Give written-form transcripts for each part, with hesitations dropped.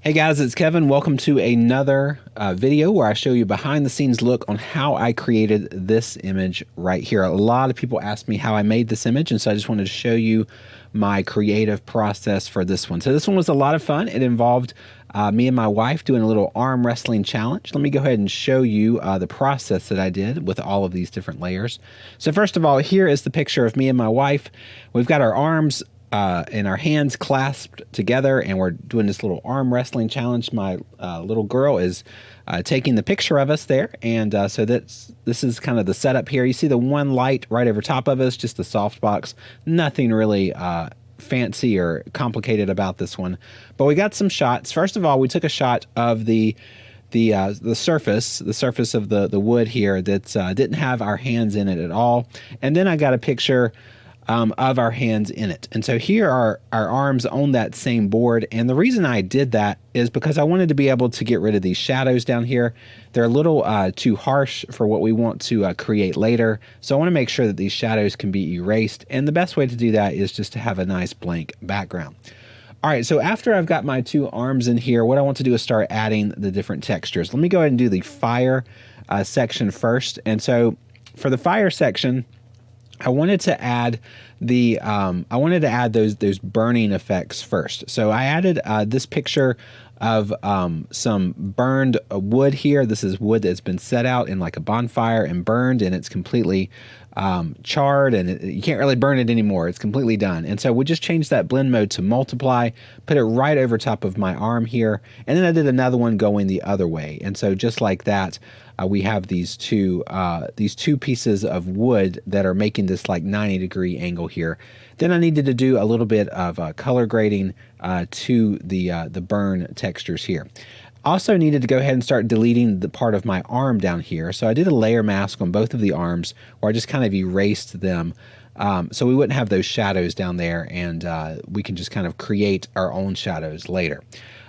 Hey guys, it's Kevin. Welcome to another video where I show you behind the scenes look on how I created this image right here. A lot of people ask me how I made this image, and so I just wanted to show you my creative process for this one. So this one was a lot of fun. It involved me and my wife doing a little arm wrestling challenge. Let me go ahead and show you the process that I did with all of these different layers. So first of all, here is the picture of me and my wife. We've got our arms and our hands clasped together, and we're doing this little arm wrestling challenge. My little girl is taking the picture of us there, and so this is kind of the setup here. You see the one light right over top of us, just the softbox. Nothing really fancy or complicated about this one, but we got some shots. First of all, we took a shot of the surface of the wood here that didn't have our hands in it at all, and then I got a picture of our hands in it. And so here are our arms on that same board. And the reason I did that is because I wanted to be able to get rid of these shadows down here. They're a little too harsh for what we want to create later. So I want to make sure that these shadows can be erased. And the best way to do that is just to have a nice blank background. All right, so after I've got my two arms in here, what I want to do is start adding the different textures. Let me go ahead and do the fire section first. And so for the fire section, I wanted to add those burning effects first. So I added this picture of some burned wood here. This is wood that's been set out in like a bonfire and burned, and it's completely charred, and you can't really burn it anymore. It's completely done. And so we just changed that blend mode to multiply, put it right over top of my arm here, and then I did another one going the other way. And so just like that, we have these two pieces of wood that are making this like 90-degree angle here. Then I needed to do a little bit of color grading to the burn textures here. Also needed to go ahead and start deleting the part of my arm down here. So I did a layer mask on both of the arms where I just kind of erased them so we wouldn't have those shadows down there, and we can just kind of create our own shadows later.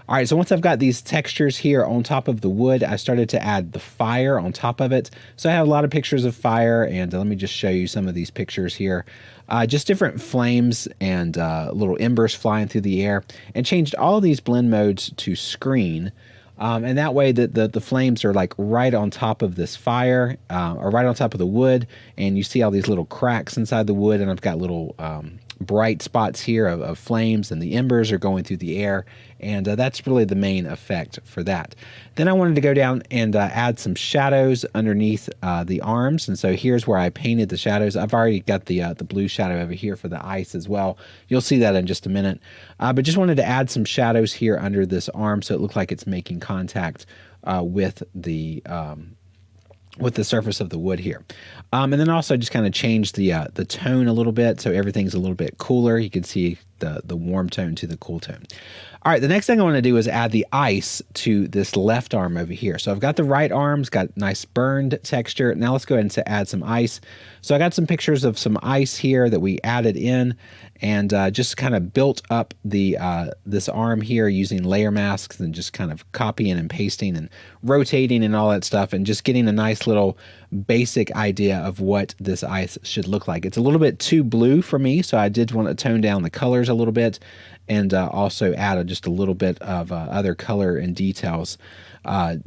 All right, so once I've got these textures here on top of the wood, I started to add the fire on top of it. So I have a lot of pictures of fire, and let me just show you some of these pictures here. Just different flames and little embers flying through the air, and changed all of these blend modes to screen. And that way the flames are like right on top of this fire, or right on top of the wood, and you see all these little cracks inside the wood, and I've got little bright spots here of flames, and the embers are going through the air, and that's really the main effect for that. Then I wanted to go down and add some shadows underneath the arms, and so here's where I painted the shadows. I've already got the blue shadow over here for the ice as well. You'll see that in just a minute, but just wanted to add some shadows here under this arm so it looks like it's making contact with the surface of the wood here. And then also just kind of change the tone a little bit so everything's a little bit cooler. You can see the warm tone to the cool tone. All right, the next thing I want to do is add the ice to this left arm over here. So I've got the right arm's got nice burned texture. Now let's go ahead and add some ice. So I got some pictures of some ice here that we added in, and just kind of built up this arm here using layer masks and just kind of copying and pasting and rotating and all that stuff, and just getting a nice little basic idea of what this ice should look like. It's a little bit too blue for me, so I did want to tone down the colors a little bit, and also add just a little bit of other color and details,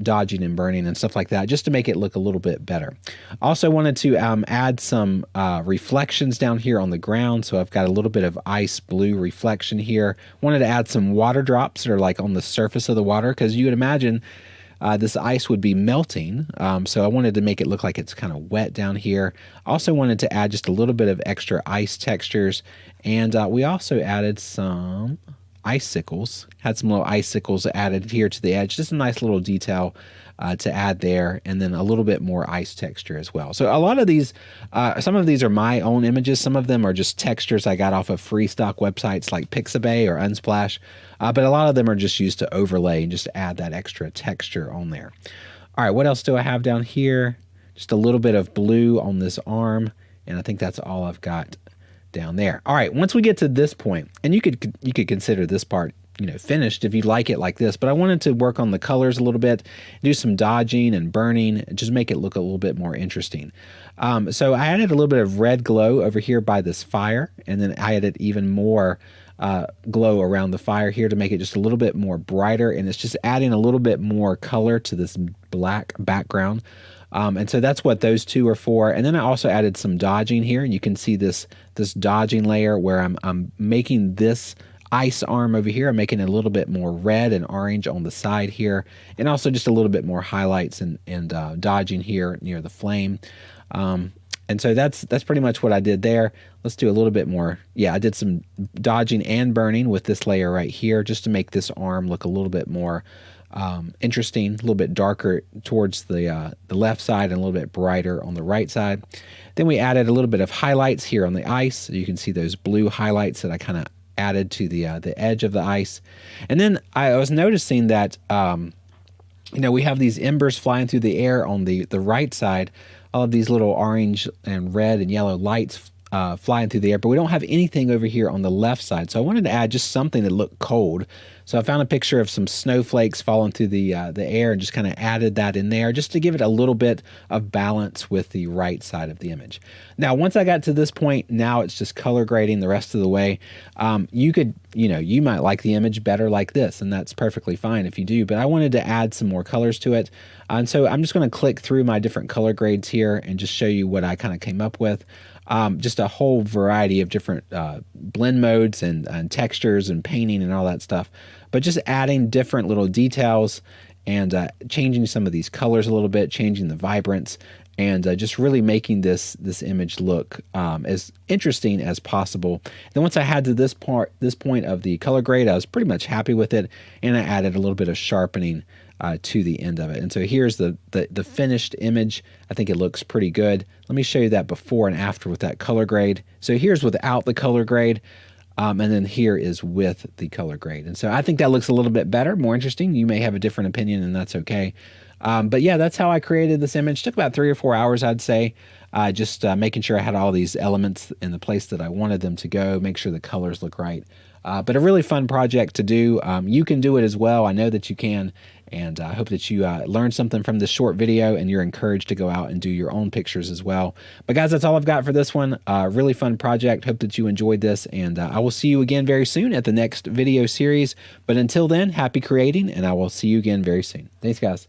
dodging and burning and stuff like that, just to make it look a little bit better. Also wanted to add some reflections down here on the ground, so I've got a little bit of ice blue reflection here. Wanted to add some water drops that are like on the surface of the water, because you would imagine this ice would be melting, so I wanted to make it look like it's kind of wet down here. Also wanted to add just a little bit of extra ice textures, and we also added some icicles. Had some little icicles added here to the edge, just a nice little detail to add there, and then a little bit more ice texture as well. So a lot of these, some of these are my own images. Some of them are just textures I got off of free stock websites like Pixabay or Unsplash, but a lot of them are just used to overlay and just add that extra texture on there. All right, what else do I have down here? Just a little bit of blue on this arm, and I think that's all I've got down there. All right, once we get to this point, and you could consider this part finished if you like it like this, but I wanted to work on the colors a little bit, do some dodging and burning, just make it look a little bit more interesting. So I added a little bit of red glow over here by this fire, and then I added even more glow around the fire here to make it just a little bit more brighter, and it's just adding a little bit more color to this black background. And so that's what those two are for. And then I also added some dodging here, and you can see this dodging layer where I'm making this ice arm over here. I'm making it a little bit more red and orange on the side here, and also just a little bit more highlights and dodging here near the flame. And so that's pretty much what I did there. Let's do a little bit more. Yeah, I did some dodging and burning with this layer right here just to make this arm look a little bit more interesting, a little bit darker towards the left side and a little bit brighter on the right side. Then we added a little bit of highlights here on the ice. So you can see those blue highlights that I kind of added to the edge of the ice. And then I was noticing that we have these embers flying through the air on the right side, all of these little orange and red and yellow lights flying through the air, but we don't have anything over here on the left side. So I wanted to add just something that looked cold. So I found a picture of some snowflakes falling through the air and just kind of added that in there just to give it a little bit of balance with the right side of the image. Now, once I got to this point, now it's just color grading the rest of the way. You might like the image better like this, and that's perfectly fine if you do, but I wanted to add some more colors to it. And so I'm just going to click through my different color grades here and just show you what I kind of came up with. Just a whole variety of different blend modes and textures and painting and all that stuff, but just adding different little details and changing some of these colors a little bit, changing the vibrance, and just really making this image look as interesting as possible. Then once I had to this point of the color grade, I was pretty much happy with it, and I added a little bit of sharpening to the end of it. And so here's the finished image. I think it looks pretty good. Let me show you that before and after with that color grade. So here's without the color grade, and then here is with the color grade. And so I think that looks a little bit better, more interesting. You may have a different opinion, and that's okay. But yeah, that's how I created this image. It took about 3 or 4 hours, I'd say, just making sure I had all these elements in the place that I wanted them to go, make sure the colors look right. But a really fun project to do. You can do it as well. I know that you can. And I hope that you learned something from this short video and you're encouraged to go out and do your own pictures as well. But guys, that's all I've got for this one. Really fun project. Hope that you enjoyed this. And I will see you again very soon at the next video series. But until then, happy creating, and I will see you again very soon. Thanks, guys.